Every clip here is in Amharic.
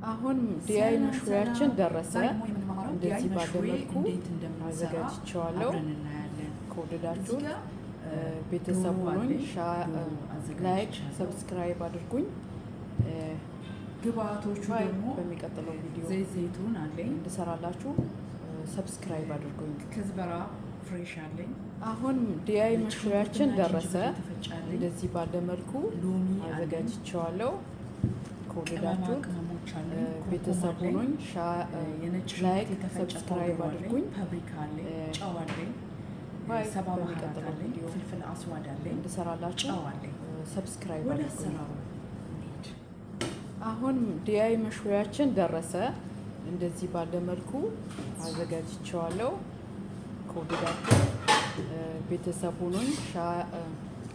አሁን ዲአይ መሽሪያችን ደረሰ። እንደዚህ ባለ መልኩ አዘጋጅቼዋለሁ። ከወደዳችሁት ቤተሰብ ሁኑኝ። ላይክ፣ ሰብስክራይብ አድርጉኝ። ግብአቶቹ ደግሞ በሚቀጥለው ቪዲዮ ዘይቱን አለኝ እንድሰራላችሁ ሰብስክራይብ አድርጉኝ። ከዝበራ ፍሬሽ አለኝ። አሁን ዲአይ መሽሪያችን ደረሰ። እንደዚህ ባለ መልኩ አዘጋጅቼዋለሁ። ከወደዳችሁት ቤተሰብ ሁኑኝ። ላይክ፣ ሰብስክራይብ አድርጉኝ። ፓፕሪካ አለኝ፣ ጨው አለኝ፣ ሰባ ባህራት አለኝ፣ ፍልፍል አስዋድ አለኝ፣ እንድሰራላችሁ ጨው አለኝ። ሰብስክራይብ ወደ አድርጉኝ። አሰራሩ አሁን ዲአይ መሽሪያችን ደረሰ። እንደዚህ ባለ መልኩ አዘጋጅቼዋለሁ። ከወደዳችሁ ቤተሰብ ሁኑኝ።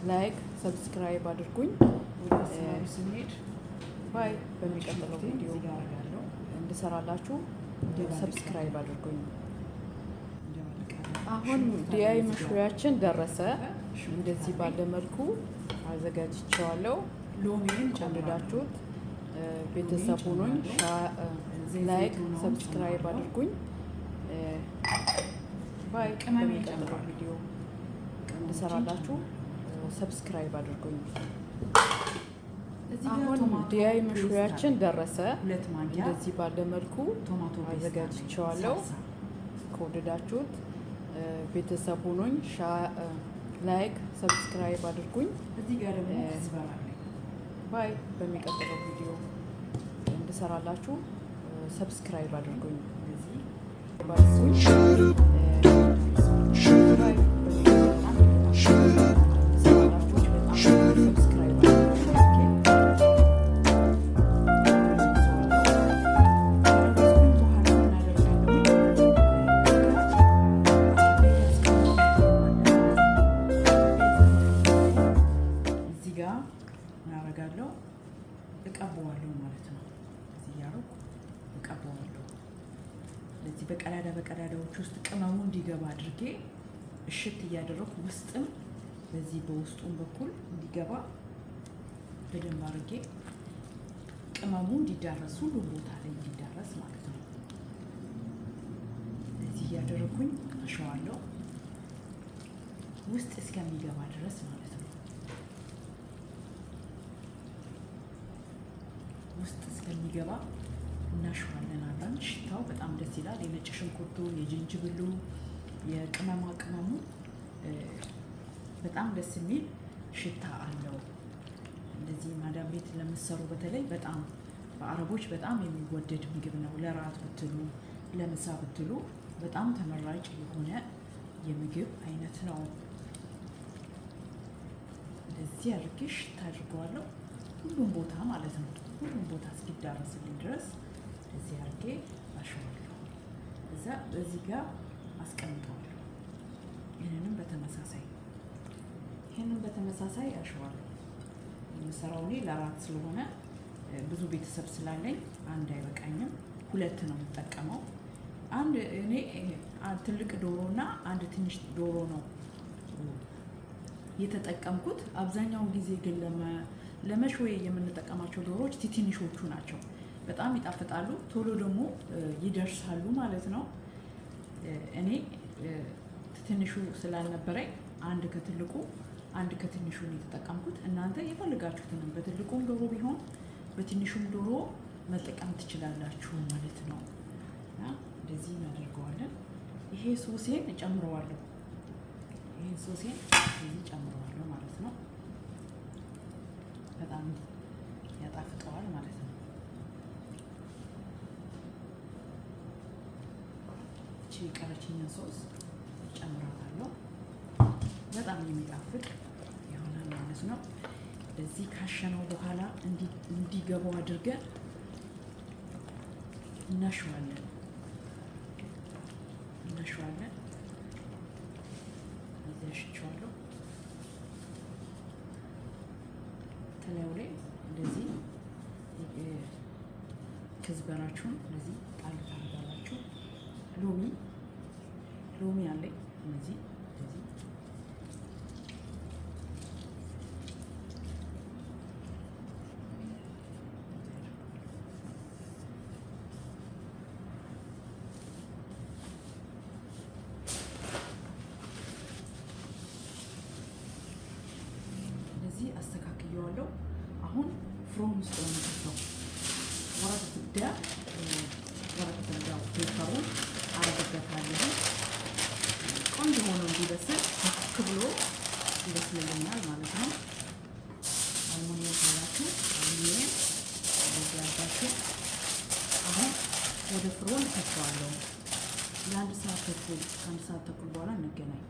ላይክ፣ ሰብስክራይብ አድርጉኝ። ወደ አሰራሩ ስንሄድ ባይ። በሚቀጥለው ቪዲዮ እንድሰራላችሁ ሰብስክራይብ አድርጉኝ። አሁን ዲአይ መሽሪያችን ደረሰ። እንደዚህ ባለ መልኩ አዘጋጅቼዋለሁ። ሎሚን ከወደዳችሁት ቤተሰብ ሁኑኝ። ላይክ፣ ሰብስክራይብ አድርጉኝ። ባይ። በሚቀጥለው ቪዲዮ እንድሰራላችሁ ሰብስክራይብ አድርጉኝ። አሁን ዲአይ መሽሪያችን ደረሰ። እንደዚህ ባለ መልኩ አዘጋጅቼዋለሁ። ከወደዳችሁት ቤተሰብ ሁኑኝ። ላይክ፣ ሰብስክራይብ አድርጉኝ። እዚህ ጋር ደግሞ ዝበራ አለኝ። ባይ። በሚቀጥለው ቪዲዮ እንድሰራላችሁ ሰብስክራይብ አድርጉኝ። እናደርጋለሁ እቀበዋለሁ ማለት ነው። እዚህ እያደረኩ እቀበዋለሁ። ለዚህ በቀዳዳዎች ውስጥ ቅመሙ እንዲገባ አድርጌ እሽት እያደረኩ ውስጥም በዚህ በውስጡም በኩል እንዲገባ በደንብ አድርጌ ቅመሙ እንዲዳረስ ሁሉም ቦታ ላይ እንዲዳረስ ማለት ነው። እዚህ እያደረኩኝ አሸዋለሁ ውስጥ እስከሚገባ ድረስ ማለት ነው። ውስጥ እስከሚገባ እናሸዋለን። አብረን ሽታው በጣም ደስ ይላል። የነጭ ሽንኩርቱ፣ የጅንጅብሉ፣ የቅመማ ቅመሙ በጣም ደስ የሚል ሽታ አለው። እንደዚህ ማዳም ቤት ለምትሰሩ በተለይ በጣም በአረቦች በጣም የሚወደድ ምግብ ነው። ለራት ብትሉ ለምሳ ብትሉ በጣም ተመራጭ የሆነ የምግብ አይነት ነው። እንደዚህ አድርጌ ሽታ አድርገዋለሁ ሁሉም ቦታ ማለት ነው። ሁሉም ቦታ እስኪዳረስልኝ ድረስ እዚህ አድርጌ አሸዋለሁ። እዛ በዚህ ጋር አስቀምጠዋለሁ። ይህንን በተመሳሳይ አሸዋለሁ። የምሰራው እኔ ለራት ስለሆነ ብዙ ቤተሰብ ስላለኝ አንድ አይበቃኝም፣ ሁለት ነው የምጠቀመው። አንድ እኔ ትልቅ ዶሮ እና አንድ ትንሽ ዶሮ ነው የተጠቀምኩት። አብዛኛውን ጊዜ ግን ለመሽወይ የምንጠቀማቸው ዶሮዎች ትንሾቹ ናቸው። በጣም ይጣፍጣሉ፣ ቶሎ ደግሞ ይደርሳሉ ማለት ነው። እኔ ትንሹ ስላልነበረኝ አንድ ከትልቁ አንድ ከትንሹ ነው የተጠቀምኩት። እናንተ የፈልጋችሁትንም በትልቁም ዶሮ ቢሆን በትንሹም ዶሮ መጠቀም ትችላላችሁ ማለት ነው። እና እንደዚህ እናደርገዋለን። ይሄ ሶሴን እጨምረዋለሁ። ይሄን ሶሴን እዚህ ጨምረዋለሁ ማለት ነው። በጣም ያጣፍጠዋል ማለት ነው። እቺ ቀረችኝን ሶስ ጨምራታለሁ። በጣም የሚጣፍጥ ይሆናል ማለት ነው። እዚህ ካሸነው በኋላ እንዲገባው አድርገን እናሸዋለን። እዚህ አሽቸዋለሁ። ተላዩ ላይ እንደዚህ ከዝበራችሁን እንደዚህ ጣል ታደርጋላችሁ። ሎሚ አለኝ እነዚህ ብየዋለሁ። አሁን ፍሮን ውስጥ ነው የምከተው። ወረቀት ዳ ወረቀት እንዳው ፔፐሩን አረግበታለሁ። ቆንጆ ሆኖ እንዲበስል ከክ ብሎ ይበስልልኛል ማለት ነው። አልሙኒየም ካላችሁ አልሙኒየም እንደዚህ አድርጋችሁ አሁን ወደ ፍሮን ከተዋለሁ። ለአንድ ሰዓት ተኩል ከአንድ ሰዓት ተኩል በኋላ እንገናኝ።